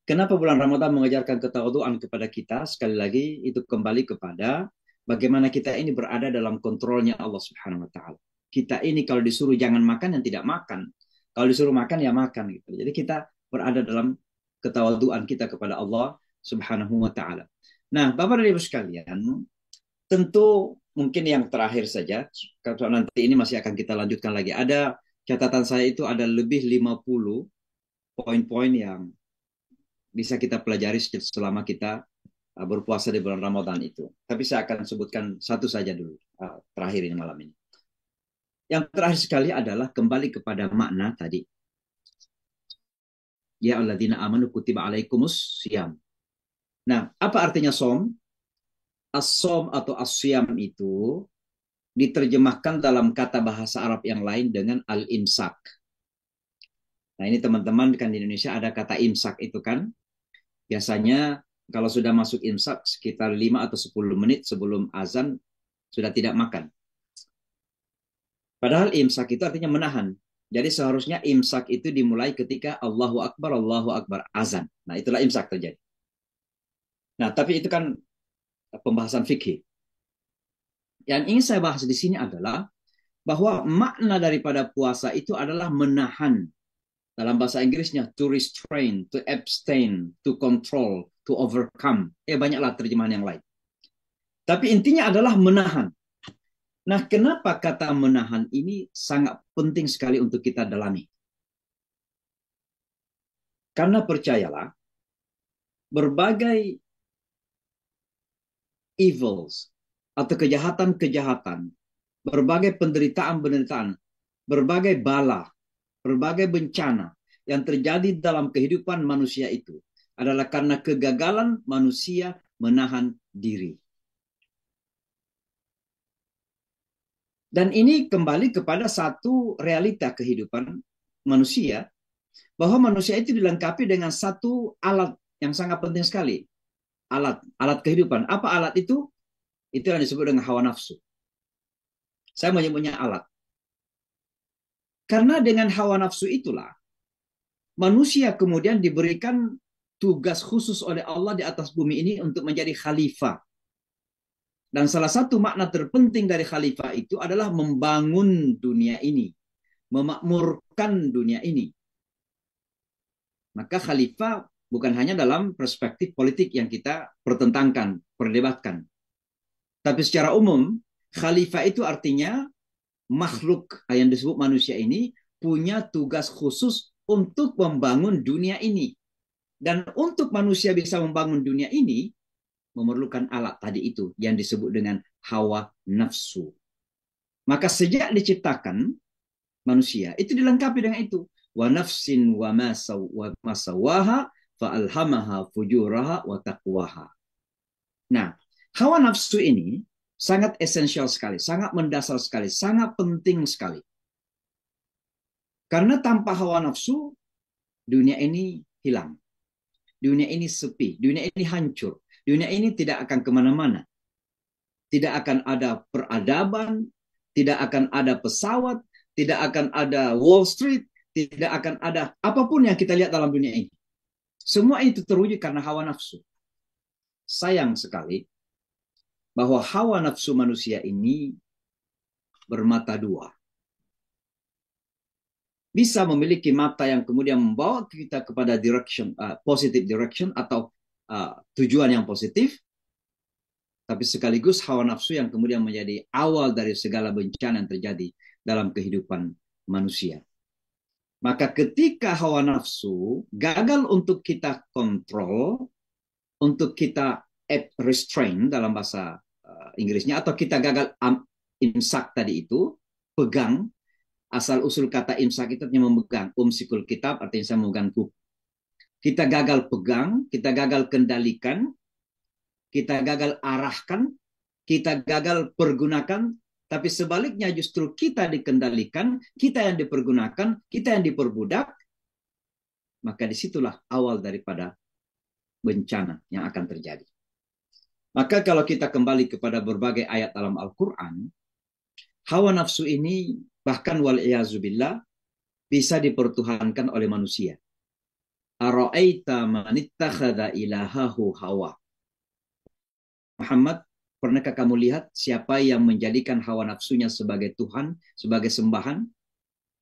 Kenapa bulan Ramadan mengajarkan ketawaduan kepada kita? Sekali lagi itu kembali kepada bagaimana kita ini berada dalam kontrolnya Allah Subhanahu wa taala. Kita ini kalau disuruh jangan makan yang tidak makan. Kalau disuruh makan ya makan gitu. Jadi kita berada dalam ketawaduan kita kepada Allah Subhanahu wa taala. Nah, Bapak dan Ibu sekalian, tentu mungkin yang terakhir saja, kalau nanti ini masih akan kita lanjutkan lagi. Ada catatan saya itu ada lebih 50 poin-poin yang bisa kita pelajari selama kita berpuasa di bulan Ramadan itu. Tapi saya akan sebutkan satu saja dulu, terakhir ini malam ini. Yang terakhir sekali adalah kembali kepada makna tadi. Ya alladzina amanu kutiba alaikumus siyam. Nah, apa artinya som? As-som atau as-siyam itu diterjemahkan dalam kata bahasa Arab yang lain dengan al-imsak. Nah ini teman-teman kan di Indonesia ada kata imsak itu kan. Biasanya kalau sudah masuk imsak sekitar 5 atau 10 menit sebelum azan sudah tidak makan. Padahal imsak itu artinya menahan. Jadi seharusnya imsak itu dimulai ketika Allahu Akbar, azan. Nah itulah imsak terjadi. Nah tapi itu kan pembahasan fikih. Yang ingin saya bahas di sini adalah bahwa makna daripada puasa itu adalah menahan. Dalam bahasa Inggrisnya to restrain, to abstain, to control, to overcome. Banyaklah terjemahan yang lain. Tapi intinya adalah menahan. Nah, kenapa kata menahan ini sangat penting sekali untuk kita dalami? Karena percayalah, berbagai evils atau kejahatan-kejahatan, berbagai penderitaan-penderitaan, berbagai bala, berbagai bencana yang terjadi dalam kehidupan manusia itu adalah karena kegagalan manusia menahan diri. Dan ini kembali kepada satu realita kehidupan manusia, bahwa manusia itu dilengkapi dengan satu alat yang sangat penting sekali. Alat kehidupan. Apa alat itu? Itu yang disebut dengan hawa nafsu. Saya menyebutnya alat. Karena dengan hawa nafsu itulah manusia kemudian diberikan tugas khusus oleh Allah di atas bumi ini untuk menjadi khalifah. Dan salah satu makna terpenting dari khalifah itu adalah membangun dunia ini, memakmurkan dunia ini. Maka khalifah bukan hanya dalam perspektif politik yang kita pertentangkan, perdebatkan. Tapi secara umum, khalifah itu artinya makhluk yang disebut manusia ini punya tugas khusus untuk membangun dunia ini. Dan untuk manusia bisa membangun dunia ini, memerlukan alat tadi itu yang disebut dengan hawa nafsu. Maka sejak diciptakan manusia itu dilengkapi dengan itu. Wa nafsin wa ma sawaha fa alhamaha fujuraha wa taqwaha. Nah, hawa nafsu ini sangat esensial sekali, sangat mendasar sekali, sangat penting sekali. Karena tanpa hawa nafsu, dunia ini hilang. Dunia ini sepi, dunia ini hancur. Dunia ini tidak akan kemana-mana. Tidak akan ada peradaban, tidak akan ada pesawat, tidak akan ada Wall Street, tidak akan ada apapun yang kita lihat dalam dunia ini. Semua itu terwujud karena hawa nafsu. Sayang sekali bahwa hawa nafsu manusia ini bermata dua. Bisa memiliki mata yang kemudian membawa kita kepada positive direction atau tujuan yang positif, tapi sekaligus hawa nafsu yang kemudian menjadi awal dari segala bencana yang terjadi dalam kehidupan manusia. Maka ketika hawa nafsu gagal untuk kita kontrol, untuk kita restrain dalam bahasa Inggrisnya, atau kita gagal imsak tadi itu, pegang, asal usul kata imsak itu artinya memegang, umsikul kitab artinya saya memegang buku. Kita gagal pegang, kita gagal kendalikan, kita gagal arahkan, kita gagal pergunakan, tapi sebaliknya justru kita dikendalikan, kita yang dipergunakan, kita yang diperbudak, maka disitulah awal daripada bencana yang akan terjadi. Maka kalau kita kembali kepada berbagai ayat dalam Al-Quran, hawa nafsu ini bahkan wal'iyazubillah bisa dipertuhankan oleh manusia. Ara'aita man ittakhadha ilahahu hawa. Muhammad, pernahkah kamu lihat siapa yang menjadikan hawa nafsunya sebagai Tuhan, sebagai sembahan?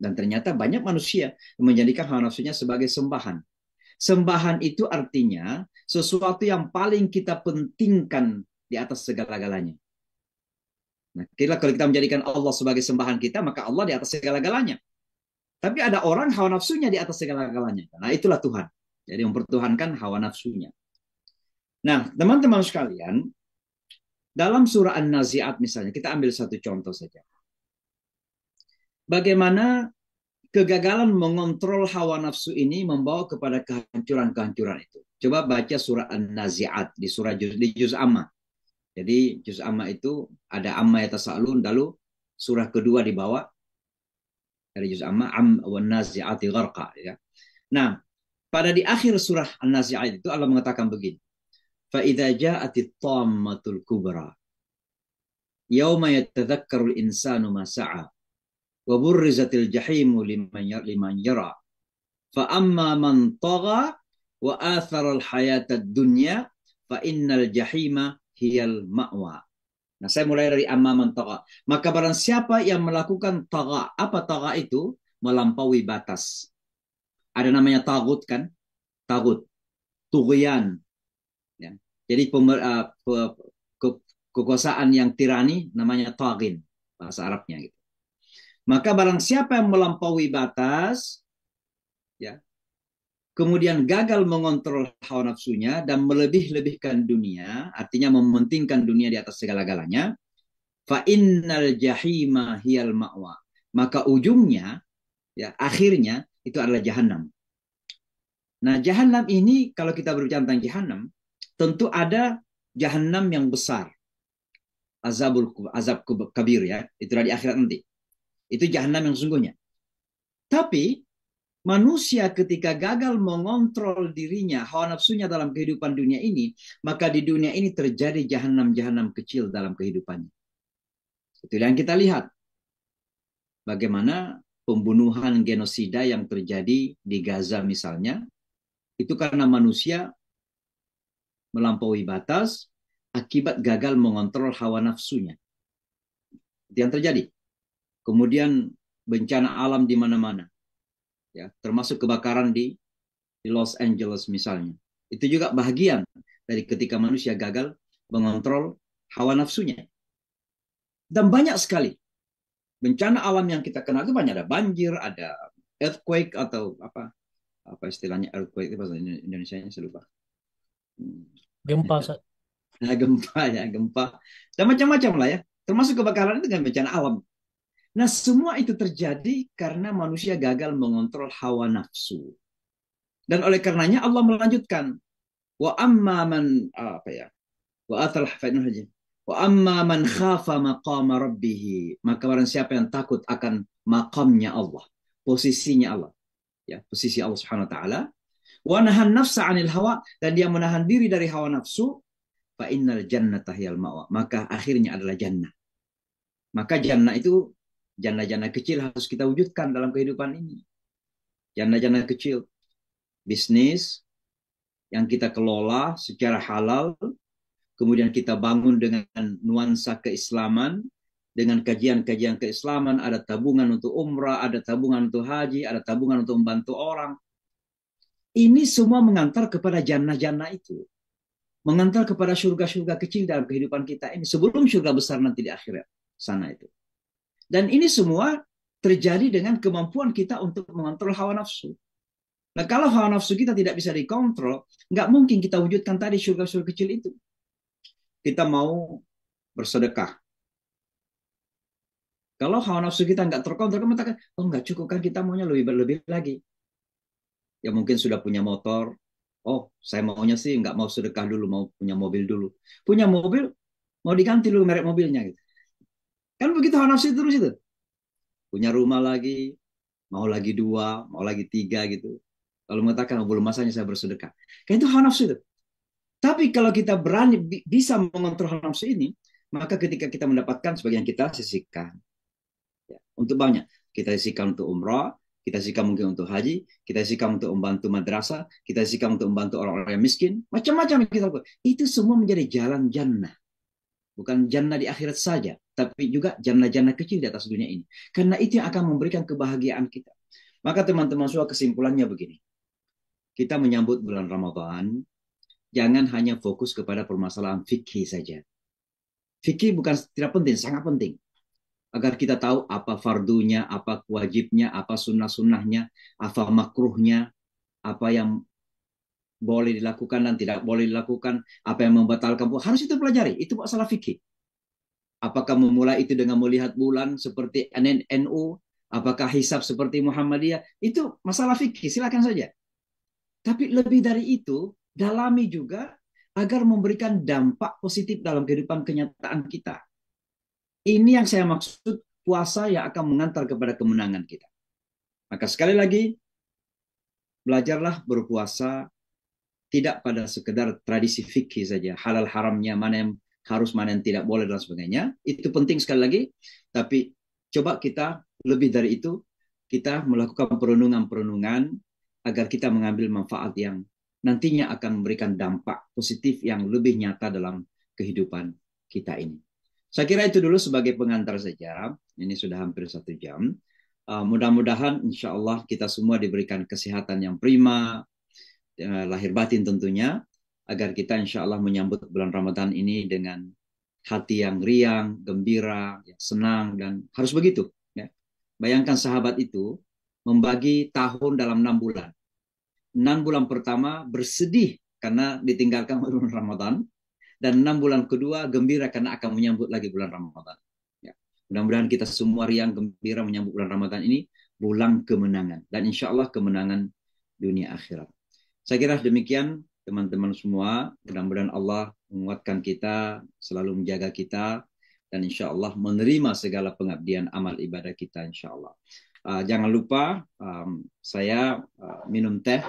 Dan ternyata banyak manusia yang menjadikan hawa nafsunya sebagai sembahan. Sembahan itu artinya sesuatu yang paling kita pentingkan di atas segala-galanya. Nah, kalau kita menjadikan Allah sebagai sembahan kita, maka Allah di atas segala-galanya. Tapi ada orang hawa nafsunya di atas segala-galanya. Nah, itulah Tuhan. Jadi mempertuhankan hawa nafsunya. Nah, teman-teman sekalian, dalam surah An-Nazi'at misalnya, kita ambil satu contoh saja. Bagaimana kegagalan mengontrol hawa nafsu ini membawa kepada kehancuran-kehancuran itu. Coba baca surah An-Nazi'at di juz Amma. Jadi juz Amma itu ada Amma yatasa'alun, lalu surah kedua di bawah dari juz Amma, wan nazi'ati gharqa, ya. Nah, pada di akhir surah An-Nazi'at itu Allah mengatakan begini. Fa idza ja'atit tammatul kubra yauma yatadzakkarul insanu ma sa'a wa burrizatil jahimu liman yara fa amma man tagha wa athara al hayatad dunya fa innal jahima hiyal ma'wa. Nah, saya mulai dari amma man tagha. Maka barang siapa yang melakukan tagha, apa tagha itu? Melampaui batas. Ada namanya tagut kan? Tagut, tughyan. Ya. Jadi kekuasaan yang tirani namanya taghin, bahasa Arabnya gitu. Maka barang siapa yang melampaui batas, ya, kemudian gagal mengontrol hawa nafsunya dan melebih-lebihkan dunia, artinya mementingkan dunia di atas segala-galanya, fa innal jahima hiyal ma'wa. Maka ujungnya, ya, akhirnya itu adalah jahanam. Nah, jahanam ini kalau kita berbicara tentang jahanam, tentu ada jahanam yang besar. azab kabir ya, itulah di akhirat nanti. Itu jahanam yang sungguhnya. Tapi manusia ketika gagal mengontrol dirinya, hawa nafsunya dalam kehidupan dunia ini, maka di dunia ini terjadi jahanam-jahanam kecil dalam kehidupannya. Itu yang kita lihat. Bagaimana pembunuhan genosida yang terjadi di Gaza misalnya, itu karena manusia melampaui batas akibat gagal mengontrol hawa nafsunya. Itu yang terjadi. Kemudian bencana alam di mana-mana, ya, termasuk kebakaran di Los Angeles misalnya. Itu juga bahagian dari ketika manusia gagal mengontrol hawa nafsunya. Dan banyak sekali bencana alam yang kita kenal itu banyak, ada banjir, ada earthquake atau apa istilahnya earthquake itu bahasa Indonesia-nya saya lupa. Gempa, Ustaz. Nah, gempa ya, gempa dan macam-macam lah ya. Termasuk kebakaran itu kan bencana alam. Nah, semua itu terjadi karena manusia gagal mengontrol hawa nafsu. Dan oleh karenanya Allah melanjutkan, wa amma man apa ya? Wa atal hafidun haji. Wa amma man khafa maqama rabbih, maka barang siapa yang takut akan makamnya Allah, posisinya Allah, ya, posisi Allah Subhanahu wa taala, wa nahan nafsa 'anil hawa, dan dia menahan diri dari hawa nafsu, fa innal jannata hiyal ma'wa, maka akhirnya adalah jannah. Maka jannah itu jannah-jannah kecil harus kita wujudkan dalam kehidupan ini. Jannah-jannah kecil, bisnis yang kita kelola secara halal, kemudian kita bangun dengan nuansa keislaman, dengan kajian-kajian keislaman, ada tabungan untuk umrah, ada tabungan untuk haji, ada tabungan untuk membantu orang. Ini semua mengantar kepada jannah-jannah itu. Mengantar kepada surga-surga kecil dalam kehidupan kita ini, sebelum surga besar nanti di akhirat sana itu. Dan ini semua terjadi dengan kemampuan kita untuk mengontrol hawa nafsu. Nah, kalau hawa nafsu kita tidak bisa dikontrol, nggak mungkin kita wujudkan tadi surga-surga kecil itu. Kita mau bersedekah. Kalau hawa nafsu kita nggak terkontrol, kita mengatakan, oh nggak cukup kan, kita maunya lebih lagi. Ya mungkin sudah punya motor, oh saya maunya sih nggak mau sedekah dulu, mau punya mobil dulu. Punya mobil, mau diganti dulu merek mobilnya gitu. Kan begitu hawa nafsu terus itu. Punya rumah lagi, mau lagi 2, mau lagi 3 gitu. Kalau mengatakan, oh, belum masanya saya bersedekah. Kan itu hawa nafsu itu. Tapi kalau kita berani bisa mengontrol hawa nafsu ini, maka ketika kita mendapatkan sebagian kita sisihkan. Ya, untuk banyak. Kita sisihkan untuk umrah, kita sisihkan mungkin untuk haji, kita sisihkan untuk membantu madrasah, kita sisihkan untuk membantu orang-orang yang miskin. Macam-macam yang kita lakukan. Itu semua menjadi jalan jannah. Bukan jannah di akhirat saja, tapi juga jannah-jannah kecil di atas dunia ini. Karena itu yang akan memberikan kebahagiaan kita. Maka teman-teman semua, kesimpulannya begini. Kita menyambut bulan Ramadan, jangan hanya fokus kepada permasalahan fikih saja. Fikih bukan tidak penting, sangat penting. Agar kita tahu apa fardunya, apa wajibnya, apa sunnah-sunnahnya, apa makruhnya, apa yang boleh dilakukan dan tidak boleh dilakukan, apa yang membatalkan. Harus itu pelajari, itu masalah fikih. Apakah memulai itu dengan melihat bulan seperti NU, apakah hisab seperti Muhammadiyah, itu masalah fikih, silakan saja. Tapi lebih dari itu, dalami juga agar memberikan dampak positif dalam kehidupan kenyataan kita. Ini yang saya maksud, puasa yang akan mengantar kepada kemenangan kita. Maka sekali lagi, belajarlah berpuasa tidak pada sekedar tradisi fikih saja, halal haramnya, mana yang harus, mana yang tidak boleh, dan sebagainya. Itu penting sekali lagi, tapi coba kita lebih dari itu, kita melakukan perenungan-perenungan agar kita mengambil manfaat yang nantinya akan memberikan dampak positif yang lebih nyata dalam kehidupan kita ini. Saya kira itu dulu sebagai pengantar saja. Ini sudah hampir 1 jam. Mudah-mudahan insya Allah kita semua diberikan kesehatan yang prima, lahir batin tentunya, agar kita insya Allah menyambut bulan Ramadan ini dengan hati yang riang, gembira, senang, dan harus begitu. Ya. Bayangkan sahabat itu membagi tahun dalam 6 bulan. 6 bulan pertama bersedih karena ditinggalkan bulan Ramadan, dan 6 bulan kedua gembira karena akan menyambut lagi bulan Ramadan. Ya. Mudah-mudahan kita semua riang, gembira menyambut bulan Ramadan ini, bulan kemenangan. Dan insya Allah kemenangan dunia akhirat. Saya kira demikian teman-teman semua. Mudah-mudahan Allah menguatkan kita, selalu menjaga kita, dan insya Allah menerima segala pengabdian amal ibadah kita insya Allah. Jangan lupa saya minum teh,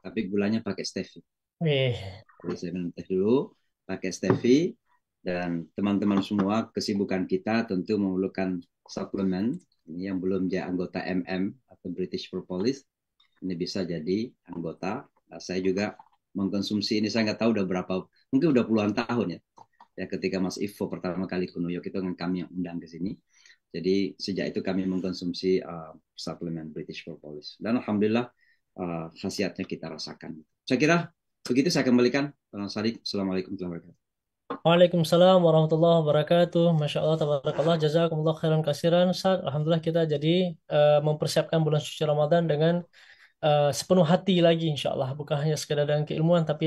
tapi gulanya pakai stevia. Wih. Jadi saya minum teh dulu, pakai stevia, dan teman-teman semua kesibukan kita tentu memerlukan suplemen. Ini yang belum jadi anggota MM atau British Propolis, ini bisa jadi anggota. Saya juga mengkonsumsi ini, saya nggak tahu udah berapa, mungkin udah puluhan tahun ya. Ya ketika Mas Ivo pertama kali ke New York itu dengan kami yang undang ke sini. Jadi sejak itu kami mengkonsumsi suplemen British Propolis. Dan alhamdulillah khasiatnya kita rasakan. Saya kira begitu, saya kembalikan. Sadiq, Assalamualaikum warahmatullahi wabarakatuh. Waalaikumsalam warahmatullahi wabarakatuh. Masya Allah, tabarakallah, jazakumullah khairan kasiran. Ustaz, alhamdulillah kita jadi mempersiapkan bulan suci Ramadan dengan sepenuh hati lagi insya Allah. Bukan hanya sekedar dengan keilmuan, tapi